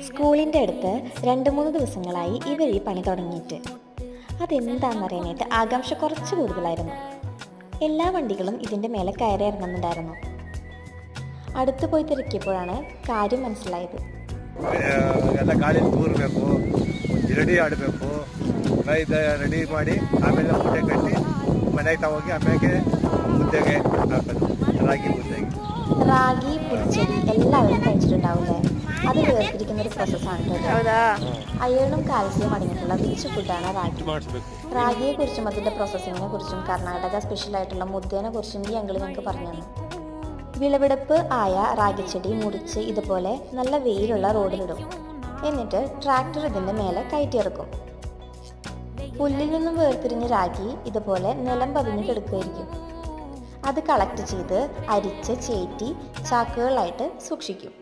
സ്കൂളിൻ്റെ അടുത്ത് 2-3 ദിവസങ്ങളായി ഇവർ ഈ പണി തുടങ്ങിയിട്ട്. അതെന്താണെന്നറിയാനായിട്ട് ആകാംക്ഷ കുറച്ച് കൂടുതലായിരുന്നു. എല്ലാ വണ്ടികളും ഇതിൻ്റെ മേലെ കയറി ഇറങ്ങുന്നുണ്ടായിരുന്നു. അടുത്ത് പോയി തിരക്കിയപ്പോഴാണ് കാര്യം മനസ്സിലായത്. ಎಲ್ಲ ಗಾಳಿ ತೂರಬೇಕು, ರೆಡಿ ಆಡಬೇಕು, ರೆಡಿ ಮಾಡಿ ಆಮೇಲೆ ಮುದ್ದೆ ಕಟ್ಟಿ ಮನೆಗೆ ತಗೋಗಿ ಆಮೇಲೆ ಮುದ್ದೆಗೆ ಹಾಕೋದು, ರಾಗಿ ಮುದ್ದೆಗೆ. റാഗി പുളിച്ചെടി എല്ലാവരും കഴിച്ചിട്ടുണ്ടാവില്ലേ? അത് വേർതിരിക്കുന്ന ഒരു പ്രോസസ്സാണ് കേട്ടോ. അയേണും കാൽസ്യം അടങ്ങിയിട്ടുള്ള റിച്ച് ഫുഡാണ് റാഗി. റാഗിയെ കുറിച്ചും അതിൻ്റെ പ്രോസസ്സിങ്ങിനെ കുറിച്ചും കർണാടക സ്പെഷ്യലായിട്ടുള്ള മുദ്ദേനെ കുറിച്ചും ഈ അങ്കിൾ ഞങ്ങൾക്ക് പറഞ്ഞു തന്നു. വിളവെടുപ്പ് ആയ റാഗിച്ചെടി മുറിച്ച് ഇതുപോലെ നല്ല വെയിലുള്ള റോഡിലിടും. എന്നിട്ട് ട്രാക്ടർ ഇതിൻ്റെ മേലെ കയറ്റിയിറക്കും. പുല്ലിൽ നിന്നും വേർതിരിഞ്ഞ റാഗി ഇതുപോലെ നിലം പതിഞ്ഞ് കിടക്കുകയായിരിക്കും. അത് കളക്ട് ചെയ്ത് അരിച്ച് ചേറ്റി ചാക്കുകളായിട്ട് സൂക്ഷിക്കും.